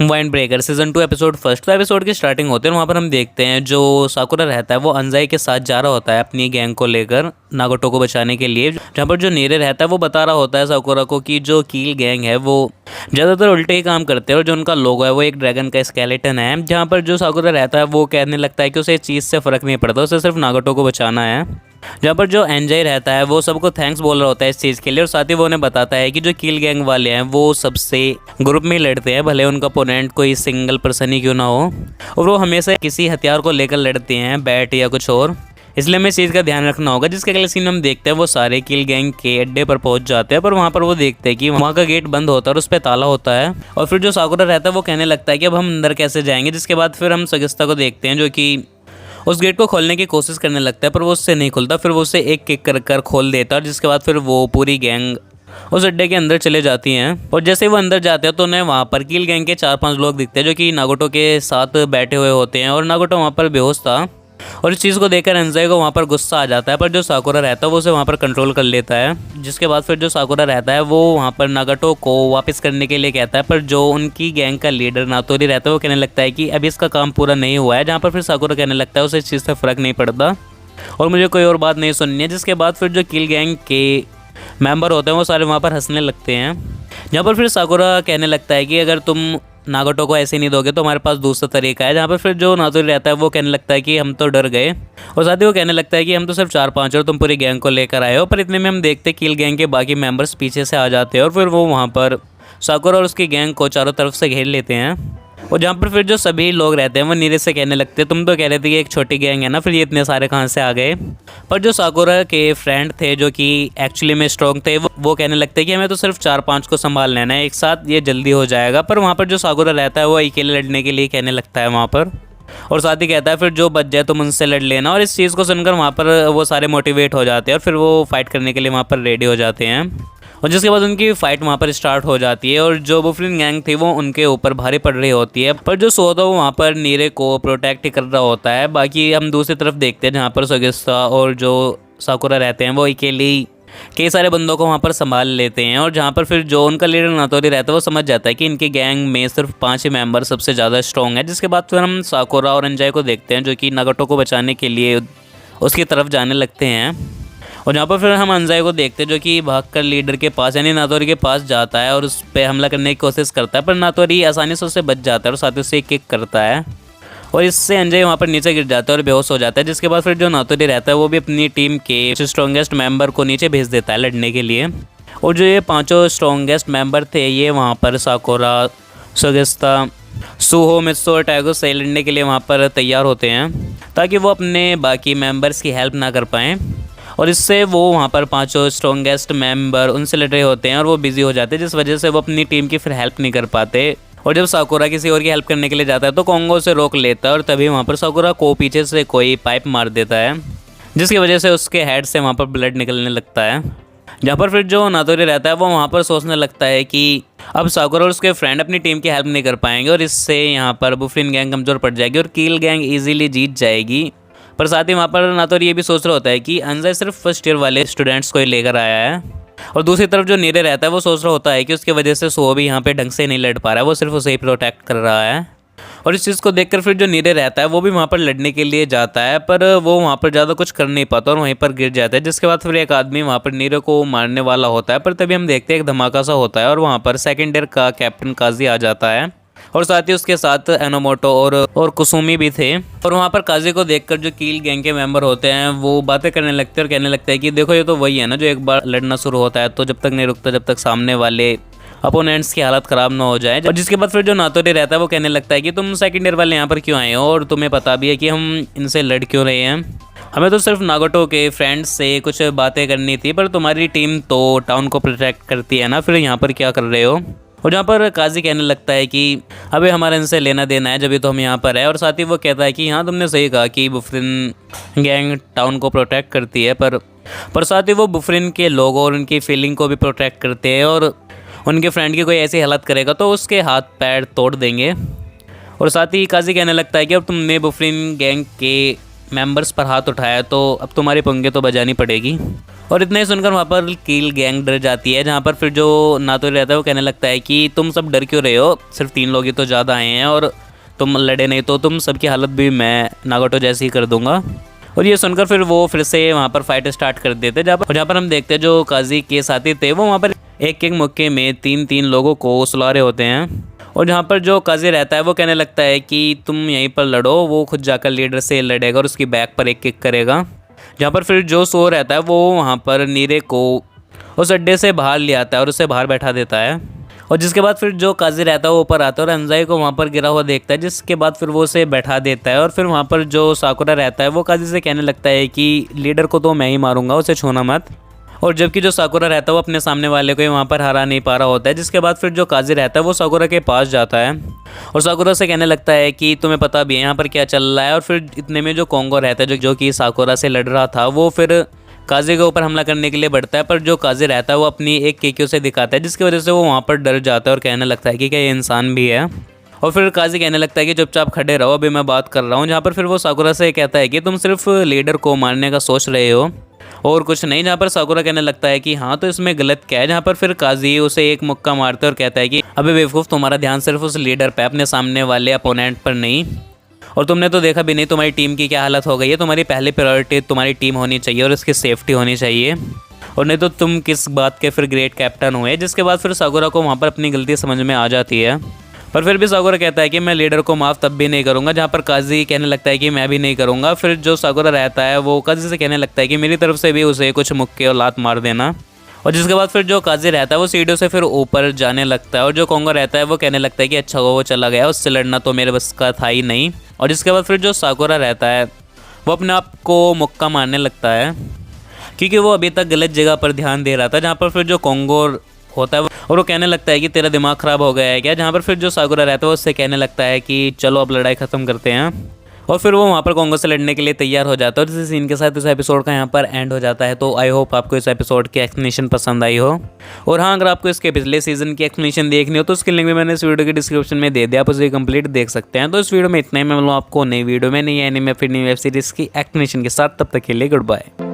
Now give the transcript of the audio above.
Wind breaker season 2 episode first. तो episode की starting होते हैं, वहाँ पर हम देखते हैं जो साकुरा रहता है वो अंजाई के साथ जा रहा होता है अपनी गैंग को लेकर नागोटो को बचाने के लिए। जहाँ पर जो नीरे रहता है वो बता रहा होता है साकुरा को कि जो कील गैंग है वो ज़्यादातर उल्टे ही काम करते हैं और जो उनका लोगो है वो एक ड्रैगन का स्केलेटन है। जहाँ पर जो साकुरा रहता है वो कहने लगता है कि उसे इस चीज़ से फ़र्क नहीं पड़ता, उसे सिर्फ नागोटो को बचाना है। जहाँ पर जो एंजाई रहता है वो सबको थैंक्स बोल रहा होता है इस चीज़ के लिए, और साथ ही वो उन्हें बताता है कि जो किल गैंग वाले हैं वो सबसे ग्रुप में ही लड़ते हैं, भले उनका ओपोनेंट कोई सिंगल पर्सन ही क्यों ना हो, और वो हमेशा किसी हथियार को लेकर लड़ते हैं, बैट या कुछ और। इसलिए हमें इस चीज़ का ध्यान रखना होगा। जिसके अगले सीन हम देखते हैं वो सारे किल गैंग के अड्डे पर पहुंच जाते हैं, पर वहाँ पर वो देखते हैं कि वहाँ का गेट बंद होता है और उस पर ताला होता है। और फिर जो साकुरा रहता है वो कहने लगता है कि अब हम अंदर कैसे जाएंगे। जिसके बाद फिर हम सगिस्ता को देखते हैं जो कि उस गेट को खोलने की कोशिश करने लगता है, पर वो उससे नहीं खुलता। फिर वो उसे एक एक कर खोल देता है, जिसके बाद फिर वो पूरी गैंग उस अड्डे के अंदर चले जाती हैं। और जैसे वो अंदर जाते हैं तो उन्हें वहाँ पर किल गैंग के 4-5 लोग दिखते हैं जो कि नागोटो के साथ बैठे हुए होते हैं, और नागोटो वहाँ पर बेहोश था। और इस चीज़ को देखकर एंजाई को वहाँ पर गुस्सा आ जाता है, पर जो साकुरा रहता है वो उसे वहाँ पर कंट्रोल कर लेता है। जिसके बाद फिर जो साकुरा रहता है वो वहाँ पर नागोटो को वापस करने के लिए कहता है, पर जो उनकी गैंग का लीडर नातोरी रहता है वो कहने लगता है कि अभी इसका काम पूरा नहीं हुआ है। जहाँ पर फिर साकुरा कहने लगता है उसे इस चीज़ से फ़र्क नहीं पड़ता और मुझे कोई और बात नहीं सुननी है। जिसके बाद फिर जो किल गैंग के मेंबर होते हैं वो सारे वहाँ पर हंसने लगते हैं। जहाँ पर फिर साकुरा कहने लगता है कि अगर तुम नागोटो को ऐसे नहीं दोगे तो हमारे पास दूसरा तरीका है। जहाँ पर फिर जो नातोरी रहता है वो कहने लगता है कि हम तो डर गए, और साथ ही वो कहने लगता है कि हम तो सिर्फ 4-5 और तुम पूरी गैंग को लेकर आए हो। पर इतने में हम देखते हैं किल गैंग के बाकी मेंबर्स पीछे से आ जाते हैं और फिर वो वहाँ पर साकुरा और उसकी गैंग को चारों तरफ से घेर लेते हैं। और जहाँ पर फिर जो सभी लोग रहते हैं वो नीरज से कहने लगते हैं तुम तो कह रहे थे कि एक छोटी गैंग है ना, फिर ये इतने सारे कहाँ से आ गए। पर जो साकुरा के फ्रेंड थे जो कि एक्चुअली में स्ट्रॉन्ग थे वो कहने लगते हैं कि हमें तो सिर्फ 4-5 को संभाल लेना है एक साथ, ये जल्दी हो जाएगा। पर वहाँ पर जो साकुरा रहता है वो अकेले लड़ने के लिए कहने लगता है वहाँ पर, और साथ ही कहता है फिर जो बच जाए तुम उनसे लड़ लेना। और इस चीज़ को सुनकर वहाँ पर वो सारे मोटिवेट हो जाते हैं और फिर वो फाइट करने के लिए वहाँ पर रेडी हो जाते हैं। और जिसके बाद उनकी फ़ाइट वहाँ पर स्टार्ट हो जाती है और जो बुफरिन गैंग थी वो उनके ऊपर भारी पड़ रही होती है, पर जो सोतो वो वहाँ पर नीरे को प्रोटेक्ट कर रहा होता है। बाकी हम दूसरी तरफ देखते हैं जहाँ पर सगिस्ता और जो साकुरा रहते हैं वो अकेले कई सारे बंदों को वहाँ पर संभाल लेते हैं। और जहाँ पर फिर जो उनका लीडर नातोरी रहता है वो समझ जाता है कि इनकी गैंग में सिर्फ 5 ही मेंबर सबसे ज़्यादा स्ट्रॉन्ग है। जिसके बाद फिर हम साकुरा और अंजाई को देखते हैं जो कि नागोटो को बचाने के लिए उसकी तरफ जाने लगते हैं। और जहाँ पर फिर हम अंजाई को देखते हैं जो कि भागकर लीडर के पास यानी नातोरी के पास जाता है और उस पर हमला करने की कोशिश करता है, पर नातोरी आसानी से उससे बच जाता है और साथ ही उसे किक करता है और इससे अंजाई वहाँ पर नीचे गिर जाता है और बेहोश हो जाता है। जिसके बाद फिर जो नातोरी रहता है वो भी अपनी टीम के स्ट्रॉन्गेस्ट मेंबर को नीचे भेज देता है लड़ने के लिए। और जो ये 5 स्ट्रॉन्गेस्ट मेंबर थे ये वहाँ पर साकुरा, सगिस्ता, सुहो, मित्सु और टैगो से लड़ने के लिए वहाँ पर तैयार होते हैं ताकि वो अपने बाकी मेंबर्स की हेल्प ना कर पाएँ। और इससे वो वहाँ पर 5 स्ट्रॉन्गेस्ट मेंबर उनसे लड़ रहे होते हैं और वो बिजी हो जाते हैं, जिस वजह से वो अपनी टीम की फिर हेल्प नहीं कर पाते। और जब साकुरा किसी और की हेल्प करने के लिए जाता है तो कोंगो से रोक लेता है और तभी वहाँ पर साकुरा को पीछे से कोई पाइप मार देता है, जिसकी वजह से उसके हेड से वहाँ पर ब्लड निकलने लगता है। जहाँ पर फिर जो नातोरी रहता है वो वहाँ पर सोचने लगता है कि अब साकुरा और उसके फ्रेंड अपनी टीम की हेल्प नहीं कर पाएंगे और इससे यहाँ पर बुफरिन गैंग कमज़ोर पड़ जाएगी और कील गैंग ईजिली जीत जाएगी। पर साथ ही वहाँ पर नातोरी ये भी सोच रहा होता है कि अंजाई सिर्फ फर्स्ट ईयर वाले स्टूडेंट्स को ही लेकर आया है। और दूसरी तरफ जो नीरे रहता है वो सोच रहा होता है कि उसकी वजह से सो भी यहाँ पे ढंग से नहीं लड़ पा रहा है, वो सिर्फ उसे ही प्रोटेक्ट कर रहा है। और इस चीज़ को देखकर फिर जो नीरे रहता है वो भी वहाँ पर लड़ने के लिए जाता है, पर वो वहाँ पर ज़्यादा कुछ कर नहीं पाता और वहीं पर गिर जाता है। जिसके बाद फिर एक आदमी वहाँ पर नीरे को मारने वाला होता है, पर तभी हम देखते हैं एक धमाका सा होता है और वहाँ पर सेकेंड ईयर का कैप्टन काजी आ जाता है और साथ ही उसके साथ एनोमोटो और कुसुमी भी थे। और वहाँ पर काजी को देखकर जो कील गैंग के मेंबर होते हैं वो बातें करने लगते हैं और कहने लगते हैं कि देखो ये तो वही है ना जो एक बार लड़ना शुरू होता है तो जब तक नहीं रुकता जब तक सामने वाले अपोनेंट्स की हालत ख़राब ना हो जाए। और जिसके बाद फिर जो नातोरी रहता है वो कहने लगता है कि तुम सेकंड ईयर वाले यहाँ पर क्यों आए हो और तुम्हें पता भी है कि हम इनसे लड़ क्यों रहे हैं, हमें तो सिर्फ नागोटो के फ्रेंड्स से कुछ बातें करनी थी, पर तुम्हारी टीम तो टाउन को प्रोटेक्ट करती है ना, फिर यहाँ पर क्या कर रहे हो। और जहाँ पर काजी कहने लगता है कि अबे हमारा इनसे लेना देना है जब तो हम यहाँ पर है। और साथ ही वो कहता है कि हाँ तुमने सही कहा कि बुफरिन गैंग टाउन को प्रोटेक्ट करती है, पर साथ ही वो बुफरिन के लोगों और उनकी फीलिंग को भी प्रोटेक्ट करते हैं और उनके फ्रेंड की कोई ऐसी हालत करेगा तो उसके हाथ पैर तोड़ देंगे। और साथ ही काजी कहने लगता है कि अब तुमने बुफरिन गैंग के मेंबर्स पर हाथ उठाया तो अब तुम्हारी पंगे तो बजानी पड़ेगी। और इतना ही सुनकर वहाँ पर किल गैंग डर जाती है, जहाँ पर फिर जो नातोरी रहता है वो कहने लगता है कि तुम सब डर क्यों रहे हो, सिर्फ 3 लोग ही तो ज़्यादा आए हैं और तुम लड़े नहीं तो तुम सबकी हालत भी मैं नागोटो जैसी ही कर दूंगा। और ये सुनकर फिर वो फिर से वहाँ पर फाइट स्टार्ट कर देते, जहाँ पर हम देखते हैं जो काजी के साथी थे वो वहाँ पर एक एक मुक्के में 3-3 लोगों को सुला रहे होते हैं। और जहाँ पर जो काजी रहता है वो कहने लगता है कि तुम यहीं पर लड़ो, वो खुद जाकर लीडर से लड़ेगा और उसकी बैक पर एक किक करेगा। जहाँ पर फिर जो सो रहता है वो वहाँ पर नीरे को उस अड्डे से बाहर ले आता है और उसे बाहर बैठा देता है। और जिसके बाद फिर जो काजी रहता है वो ऊपर आता है और अंजाई को वहाँ पर गिरा हुआ देखता है, जिसके बाद फिर वो उसे बैठा देता है। और फिर वहाँ पर जो साकुरा रहता है वो काजी से कहने लगता है कि लीडर को तो मैं ही मारूंगा, उसे छूना मत। और जबकि जो साकुरा रहता है वो अपने सामने वाले को ही वहाँ पर हरा नहीं पा रहा होता है। जिसके बाद फिर जो काजी रहता है वो साकुरा के पास जाता है और साकुरा से कहने लगता है कि तुम्हें पता भी है यहाँ पर क्या चल रहा है। और फिर इतने में जो कोंगो रहता है जो कि साकुरा से लड़ रहा था वो फिर काजी के ऊपर हमला करने के लिए बढ़ता है, पर जो काजी रहता है वो अपनी एक केक्यू से दिखाता है, जिसकी वजह से वो वहाँ पर डर जाता है और कहने लगता है कि क्या ये इंसान भी है। और फिर काजी कहने लगता है कि चुपचाप खड़े रहो, अभी मैं बात कर रहा हूँ। जहाँ पर फिर वो साकुरा से कहता है कि तुम सिर्फ लीडर को मारने का सोच रहे हो और कुछ नहीं। जहाँ पर साकुरा कहने लगता है कि हाँ तो इसमें गलत क्या है। जहाँ पर फिर काजी उसे एक मुक्का मारता है और कहता है कि अबे बेवकूफ़, तुम्हारा ध्यान सिर्फ उस लीडर पे, अपने सामने वाले अपोनेंट पर नहीं। और तुमने तो देखा भी नहीं तुम्हारी टीम की क्या हालत हो गई है। तुम्हारी पहली प्रायोरिटी तुम्हारी टीम होनी चाहिए और इसकी सेफ्टी होनी चाहिए, और नहीं तो तुम किस बात के फिर ग्रेट कैप्टन हुए। जिसके बाद फिर साकुरा को वहाँ पर अपनी गलती समझ में आ जाती है, पर फिर भी साकुरा कहता है कि मैं लीडर को माफ़ तब भी नहीं करूँगा। जहाँ पर काजी कहने लगता है कि मैं भी नहीं करूँगा। फिर जो साकुरा रहता है वो काजी से कहने लगता है कि मेरी तरफ से भी उसे कुछ मुक्के और लात मार देना। और जिसके बाद फिर जो काजी रहता है वो सीढ़ियों से फिर ऊपर जाने लगता है और जो कोंगो रहता है वो कहने लगता है कि अच्छा वो चला गया, उससे लड़ना तो मेरे बस का था ही नहीं। और जिसके बाद फिर जो साकुरा रहता है वो अपने आप को मुक्का मारने लगता है, क्योंकि वो अभी तक गलत जगह पर ध्यान दे रहा था। जहाँ पर फिर जो कोंगो होता है और वो कहने लगता है कि तेरा दिमाग ख़राब हो गया है क्या। जहाँ पर फिर जो साकुरा रहता है वो उससे कहने लगता है कि चलो अब लड़ाई ख़त्म करते हैं। और फिर वो वहाँ पर कोंगो से लड़ने के लिए तैयार हो जाता है। और इस सीन के साथ इस एपिसोड का यहाँ पर एंड हो जाता है। तो आई होप आपको इस एपिसोड की एक्सप्लेनेशन पसंद आई हो। और हाँ, अगर आपको इसके पिछले सीजन की एक्सप्लेनेशन देखनी हो तो उसकी लिंक भी मैंने इस वीडियो के डिस्क्रिप्शन में दे दिया, आप उसे कंप्लीट देख सकते हैं। तो इस वीडियो में इतना ही, मैं मिलूँ आपको नई वीडियो में नई एनीमे फिर नई वेब सीरीज़ की एक्सप्लेनेशन के साथ। तब तक के लिए गुड बाय।